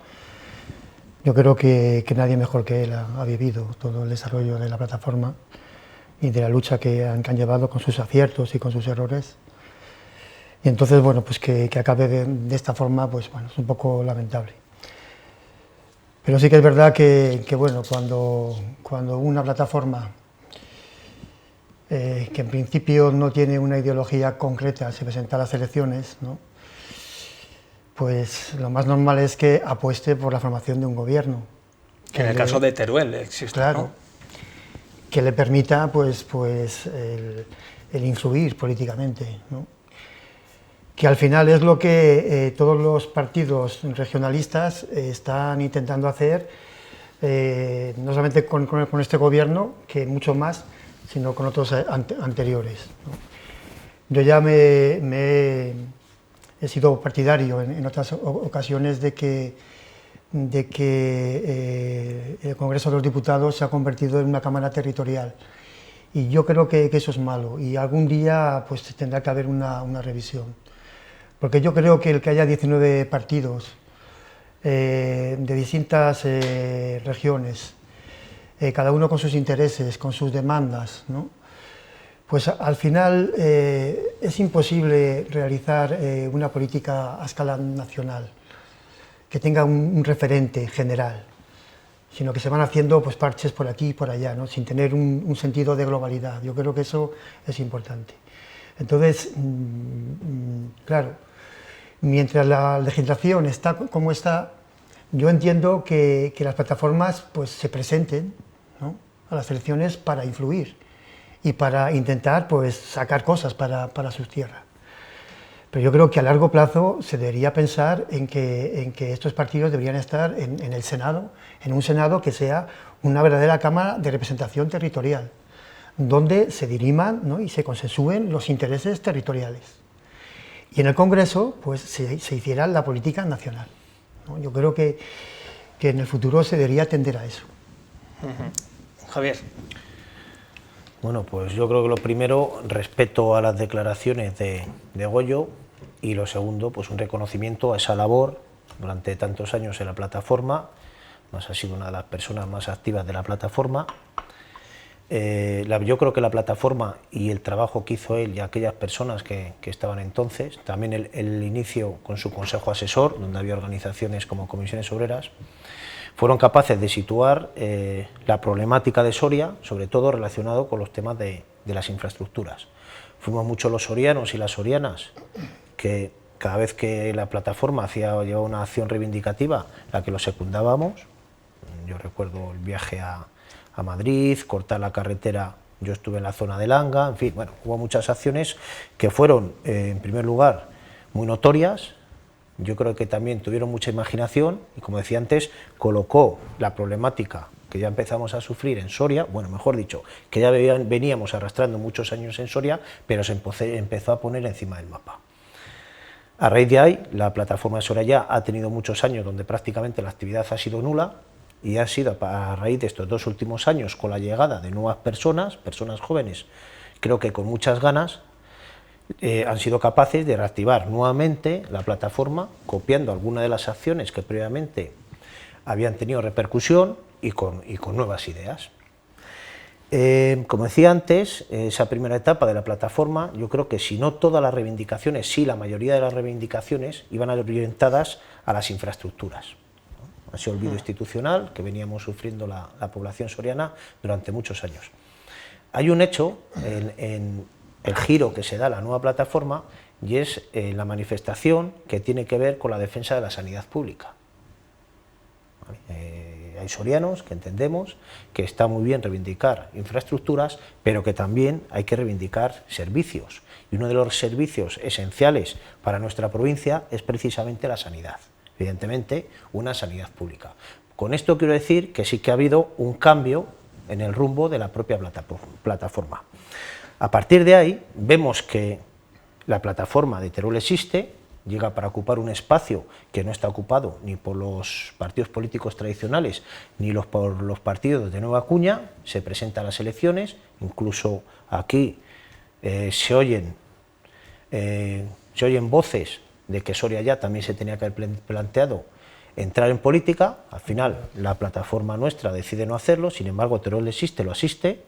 Yo creo que nadie mejor que él ha vivido todo el desarrollo de la plataforma y de la lucha que han llevado con sus aciertos y con sus errores. Y entonces, bueno, pues que acabe de esta forma, pues bueno, es un poco lamentable. Pero sí que es verdad que bueno, cuando una plataforma que en principio no tiene una ideología concreta se presenta a las elecciones, ¿no? Pues lo más normal es que apueste por la formación de un gobierno. Que en el caso de Teruel existe, claro, ¿no? Que le permita pues el influir políticamente, ¿no? Que al final es lo que todos los partidos regionalistas están intentando hacer, no solamente con este gobierno, que mucho más, sino con otros anteriores, ¿no? Yo ya he sido partidario en otras ocasiones de que el Congreso de los Diputados se ha convertido en una Cámara territorial. Y yo creo que eso es malo y algún día pues tendrá que haber una revisión. Porque yo creo que el que haya 19 partidos de distintas regiones, cada uno con sus intereses, con sus demandas, ¿no? Pues al final es imposible realizar una política a escala nacional que tenga un referente general, sino que se van haciendo pues, parches por aquí y por allá, ¿no? Sin tener un sentido de globalidad. Yo creo que eso es importante. Entonces, claro, mientras la legislación está como está, yo entiendo que las plataformas pues, se presenten, ¿no? A las elecciones para influir y para intentar pues, sacar cosas para sus tierras. Pero yo creo que a largo plazo se debería pensar en que estos partidos deberían estar en el Senado, en un Senado que sea una verdadera Cámara de representación territorial, donde se diriman, ¿no? Y se consensúen los intereses territoriales. Y en el Congreso pues, se hiciera la política nacional, ¿no? Yo creo que en el futuro se debería tender a eso. Javier. Bueno, pues yo creo que lo primero, respeto a las declaraciones de Goyo, y lo segundo, pues un reconocimiento a esa labor durante tantos años en la plataforma. Además ha sido una de las personas más activas de la plataforma. Yo creo que la plataforma y el trabajo que hizo él y aquellas personas que estaban entonces, también el inicio con su consejo asesor, donde había organizaciones como comisiones obreras, fueron capaces de situar la problemática de Soria, sobre todo relacionado con los temas de las infraestructuras. Fuimos muchos los sorianos y las sorianas que cada vez que la plataforma llevaba una acción reivindicativa, la que lo secundábamos. Yo recuerdo el viaje a Madrid, cortar la carretera, yo estuve en la zona de Langa, en fin, bueno, hubo muchas acciones que fueron, en primer lugar, muy notorias. Yo creo que también tuvieron mucha imaginación y, como decía antes, colocó la problemática que ya empezamos a sufrir en Soria, bueno, mejor dicho, que ya veníamos arrastrando muchos años en Soria, pero se empezó a poner encima del mapa. A raíz de ahí, la plataforma de Soria ya ha tenido muchos años donde prácticamente la actividad ha sido nula, y ha sido a raíz de estos 2 últimos años, con la llegada de nuevas personas jóvenes, creo que con muchas ganas, han sido capaces de reactivar nuevamente la plataforma, copiando algunas de las acciones que previamente habían tenido repercusión y con nuevas ideas. Como decía antes, esa primera etapa de la plataforma, yo creo que si no todas las reivindicaciones, sí la mayoría de las reivindicaciones iban orientadas a las infraestructuras, ¿no? Ese olvido institucional que veníamos sufriendo la población soriana durante muchos años. Hay un hecho en el giro que se da a la nueva plataforma y es la manifestación que tiene que ver con la defensa de la sanidad pública. ¿Vale? Hay sorianos que entendemos que está muy bien reivindicar infraestructuras, pero que también hay que reivindicar servicios. Y uno de los servicios esenciales para nuestra provincia es precisamente la sanidad. Evidentemente, una sanidad pública. Con esto quiero decir que sí que ha habido un cambio en el rumbo de la propia plataforma. A partir de ahí, vemos que la plataforma de Teruel existe, llega para ocupar un espacio que no está ocupado ni por los partidos políticos tradicionales ni por los partidos de nueva cuña, se presenta a las elecciones, incluso aquí se oyen voces de que Soria ya también se tenía que haber planteado entrar en política. Al final la plataforma nuestra decide no hacerlo, sin embargo Teruel existe, lo asiste,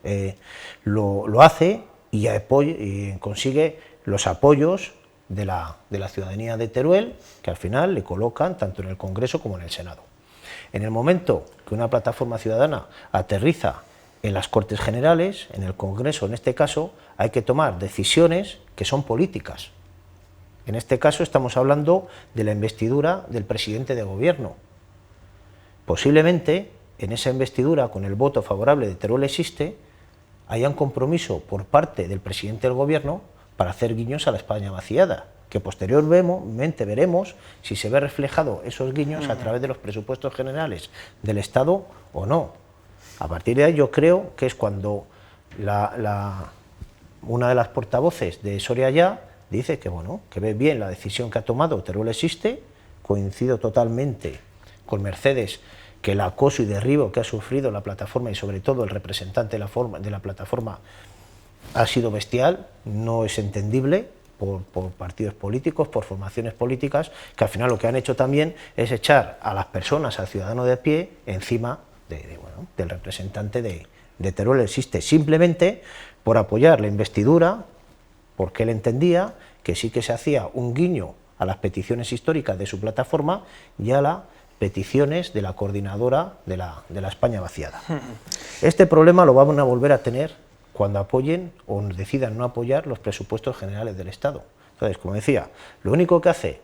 lo hace y consigue los apoyos de la ciudadanía de Teruel, que al final le colocan tanto en el Congreso como en el Senado. En el momento que una plataforma ciudadana aterriza en las Cortes Generales, en el Congreso en este caso, hay que tomar decisiones que son políticas. En este caso estamos hablando de la investidura del presidente de gobierno. Posiblemente en esa investidura, con el voto favorable de Teruel existe, haya un compromiso por parte del presidente del gobierno para hacer guiños a la España vaciada, que posteriormente veremos si se ve reflejado esos guiños a través de los presupuestos generales del Estado o no. A partir de ahí yo creo que es cuando una de las portavoces de Soria Ya dice que, bueno, que ve bien la decisión que ha tomado Teruel existe, coincido totalmente con Mercedes, que el acoso y derribo que ha sufrido la plataforma y sobre todo el representante de la plataforma ha sido bestial, no es entendible por partidos políticos, por formaciones políticas, que al final lo que han hecho también es echar a las personas, al ciudadano de a pie, encima del representante de Teruel existe, simplemente por apoyar la investidura, porque él entendía que sí que se hacía un guiño a las peticiones históricas de su plataforma y a las peticiones de la coordinadora de la España vaciada. Este problema lo van a volver a tener cuando apoyen o decidan no apoyar los presupuestos generales del Estado. Entonces, como decía, lo único que hace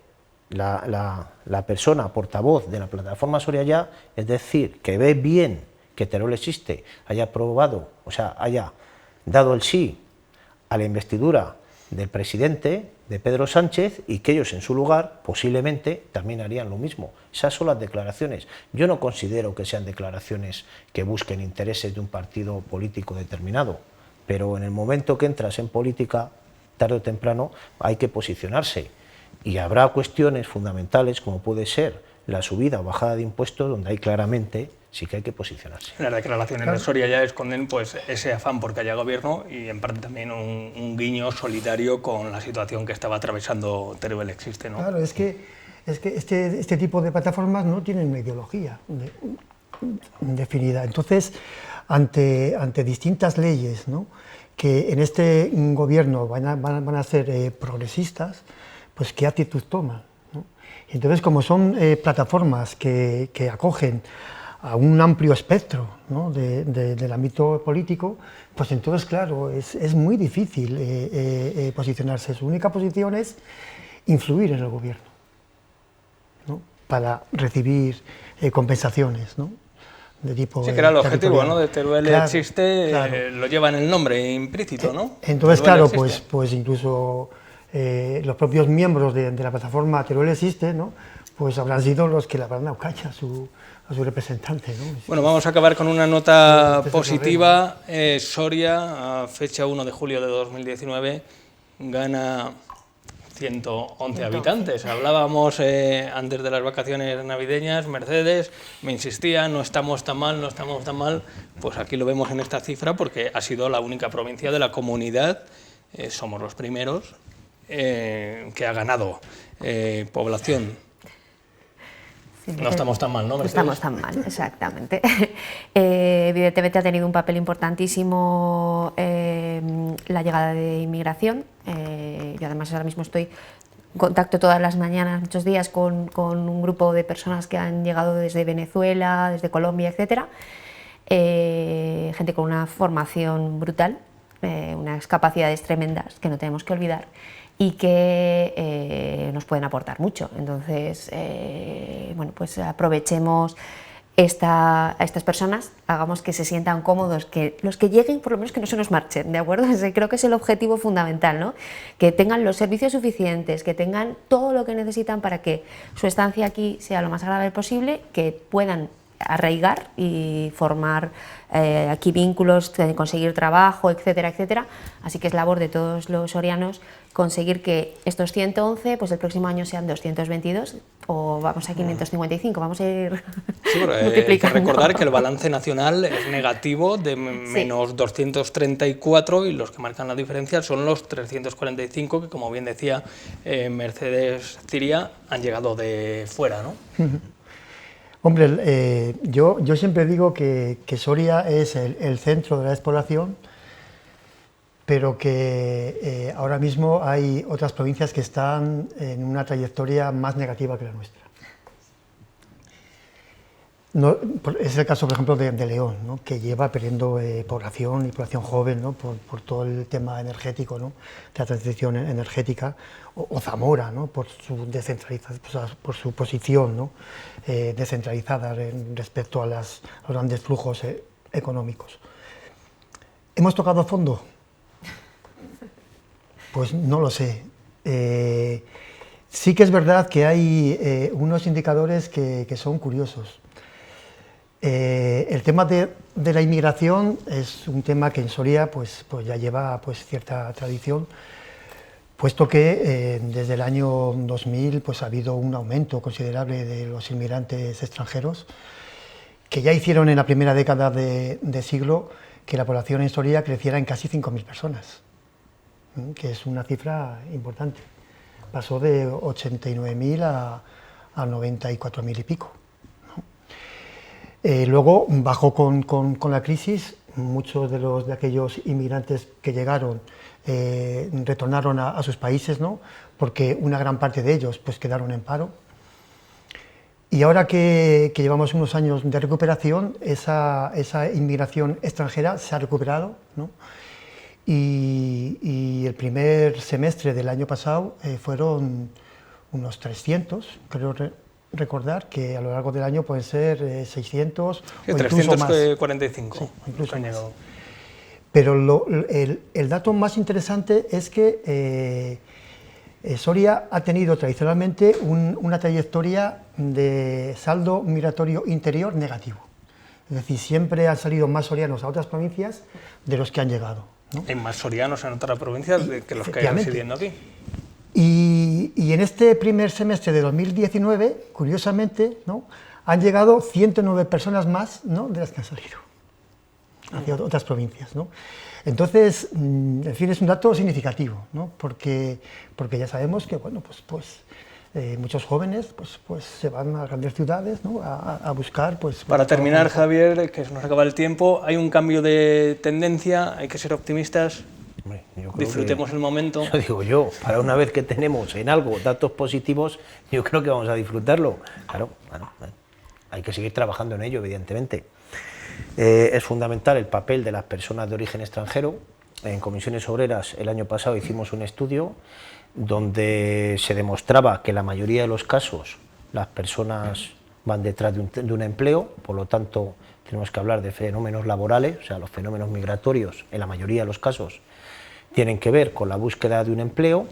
la persona portavoz de la plataforma Soria Ya es decir, que ve bien que Teruel existe, haya aprobado, o sea, haya dado el sí a la investidura del presidente, de Pedro Sánchez, y que ellos en su lugar posiblemente también harían lo mismo. Esas son las declaraciones. Yo no considero que sean declaraciones que busquen intereses de un partido político determinado, pero en el momento que entras en política, tarde o temprano, hay que posicionarse. Y habrá cuestiones fundamentales, como puede ser la subida o bajada de impuestos, donde hay claramente sí que hay que posicionarse. Las declaraciones de Soria Ya esconden pues ese afán porque haya gobierno y en parte también un guiño solidario con la situación que estaba atravesando Teruel existe, ¿no? Claro, es que este tipo de plataformas no tienen una ideología definida. Entonces, ante distintas leyes, ¿no?, que en este gobierno van a ser progresistas, pues ¿qué actitud toman?, ¿no? Entonces, como son plataformas que acogen a un amplio espectro, ¿no?, del ámbito político, pues entonces, claro, es muy difícil posicionarse. Su única posición es influir en el gobierno, ¿no?, para recibir compensaciones, ¿no?, de tipo... Sí, que era el objetivo, ¿no?, de Teruel existe, claro. Lo lleva en el nombre implícito, ¿no? Entonces, claro, pues incluso los propios miembros de la plataforma Teruel existe, ¿no?, pues habrán sido los que le habrán dado caña a su representante, ¿no? Bueno, vamos a acabar con una nota positiva. Soria, a fecha 1 de julio de 2019, gana 111 habitantes. Hablábamos antes de las vacaciones navideñas, Mercedes me insistía, no estamos tan mal, no estamos tan mal. Pues aquí lo vemos en esta cifra porque ha sido la única provincia de la comunidad, somos los primeros, que ha ganado población. No estamos tan mal, ¿no, Mercedes? No estamos tan mal, exactamente. Evidentemente ha tenido un papel importantísimo la llegada de inmigración. Yo además ahora mismo estoy en contacto todas las mañanas, muchos días, con un grupo de personas que han llegado desde Venezuela, desde Colombia, etcétera. Gente con una formación brutal, unas capacidades tremendas que no tenemos que olvidar y que nos pueden aportar mucho. Entonces, bueno, pues aprovechemos a estas personas, hagamos que se sientan cómodos, que los que lleguen por lo menos que no se nos marchen, ¿de acuerdo? Creo que es el objetivo fundamental, ¿no? Que tengan los servicios suficientes, que tengan todo lo que necesitan para que su estancia aquí sea lo más agradable posible, que puedan arraigar y formar aquí vínculos, conseguir trabajo, etcétera, etcétera. Así que es labor de todos los sorianos conseguir que estos 111, pues el próximo año sean 222 o vamos a 555, vamos a ir multiplicando. Hay que recordar que el balance nacional es negativo de menos 234 y los que marcan la diferencia son los 345 que, como bien decía Mercedes Ciria, han llegado de fuera, ¿no? Hombre, yo siempre digo que Soria es el centro de la despoblación, pero que ahora mismo hay otras provincias que están en una trayectoria más negativa que la nuestra. No, es el caso, por ejemplo, de León, ¿no? Que lleva perdiendo población y población joven, ¿no? por todo el tema energético, ¿no? De la transición energética, o Zamora, ¿no? Por su descentralización, por su posición, ¿no? Descentralizada respecto a los grandes flujos económicos. ¿Hemos tocado fondo? Pues no lo sé. Sí que es verdad que hay unos indicadores que son curiosos. El tema de la inmigración es un tema que en Soria pues ya lleva cierta tradición, puesto que desde el año 2000 pues ha habido un aumento considerable de los inmigrantes extranjeros, que ya hicieron en la primera década de siglo que la población en Soria creciera en casi 5.000 personas, que es una cifra importante. Pasó de 89.000 a 94.000 y pico. Luego bajó con la crisis, muchos de aquellos inmigrantes que llegaron retornaron a sus países, ¿no? Porque una gran parte de ellos pues quedaron en paro. Y ahora que llevamos unos años de recuperación, esa inmigración extranjera se ha recuperado, ¿no? Y el primer semestre del año pasado fueron unos 300, creo recordar que a lo largo del año pueden ser 600 o incluso más. 345. Sí, incluso más. Pero el dato más interesante es que Soria ha tenido tradicionalmente una trayectoria de saldo migratorio interior negativo. Es decir, siempre han salido más sorianos a otras provincias de los que han llegado, ¿no? Hay más sorianos en otras provincias que los que hay residiendo aquí. Y en este primer semestre de 2019, curiosamente, ¿no? Han llegado 109 personas más, ¿no? De las que han salido hacia otras provincias, ¿no? Entonces, en fin, es un dato significativo, ¿no? Porque ya sabemos que, bueno, muchos jóvenes pues se van a grandes ciudades, ¿no? a buscar... Para terminar, Javier, que se nos acaba el tiempo, hay un cambio de tendencia, hay que ser optimistas. Hombre, disfrutemos el momento. Eso digo yo, para una vez que tenemos en algo datos positivos, yo creo que vamos a disfrutarlo. Claro, hay que seguir trabajando en ello, evidentemente. Es fundamental el papel de las personas de origen extranjero. En Comisiones Obreras el año pasado hicimos un estudio donde se demostraba que en la mayoría de los casos las personas van detrás de un empleo, por lo tanto tenemos que hablar de fenómenos laborales, o sea, los fenómenos migratorios en la mayoría de los casos tienen que ver con la búsqueda de un empleo,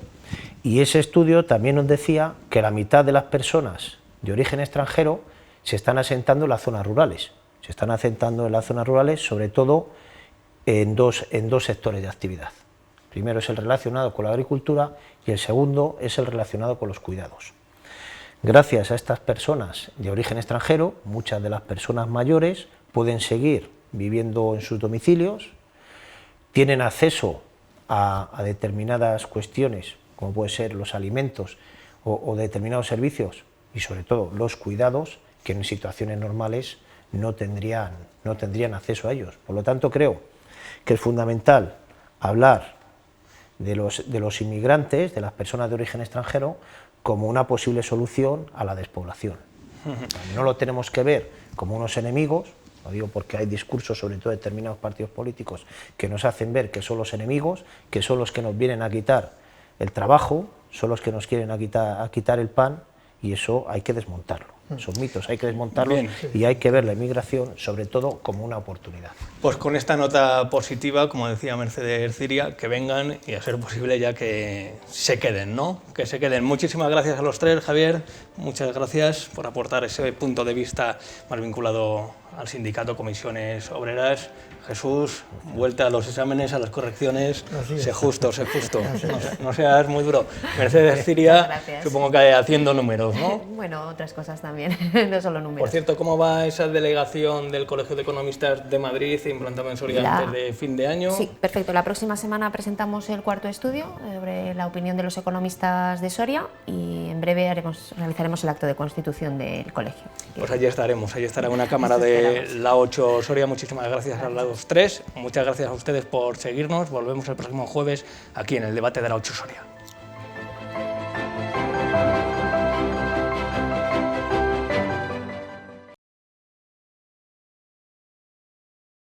y ese estudio también nos decía que la mitad de las personas de origen extranjero se están asentando en las zonas rurales. Se están asentando en las zonas rurales, sobre todo en dos sectores de actividad. Primero es el relacionado con la agricultura y el segundo es el relacionado con los cuidados. Gracias a estas personas de origen extranjero, muchas de las personas mayores pueden seguir viviendo en sus domicilios, tienen acceso a determinadas cuestiones, como pueden ser los alimentos o determinados servicios y sobre todo los cuidados, que en situaciones normales no tendrían acceso a ellos. Por lo tanto, creo que es fundamental hablar de los inmigrantes, de las personas de origen extranjero, como una posible solución a la despoblación. No lo tenemos que ver como unos enemigos, lo digo porque hay discursos, sobre todo de determinados partidos políticos, que nos hacen ver que son los enemigos, que son los que nos vienen a quitar el trabajo, son los que nos quieren a quitar el pan, y eso hay que desmontarlo. Esos mitos hay que desmontarlos. Bien, sí. Y hay que ver la inmigración, sobre todo, como una oportunidad. Pues con esta nota positiva, como decía Mercedes Ciria, que vengan y, a ser posible, ya que se queden, ¿no? Que se queden. Muchísimas gracias a los tres, Javier. Muchas gracias por aportar ese punto de vista más vinculado al sindicato, comisiones obreras. Jesús, vuelta a los exámenes, a las correcciones, sé justo. No seas muy duro. Mercedes Ciria, supongo que haciendo números, ¿no? Bueno, otras cosas también, no solo números. Por cierto, ¿cómo va esa delegación del Colegio de Economistas de Madrid implantado en Soria antes de fin de año? Sí, perfecto. La próxima semana presentamos el cuarto estudio sobre la opinión de los economistas de Soria y en breve realizaremos el acto de constitución del colegio. Pues allí estaremos, allí estará una cámara de la 8 Soria. Muchísimas gracias a los tres. Muchas gracias a ustedes por seguirnos. Volvemos el próximo jueves aquí en el debate de la 8 Soria.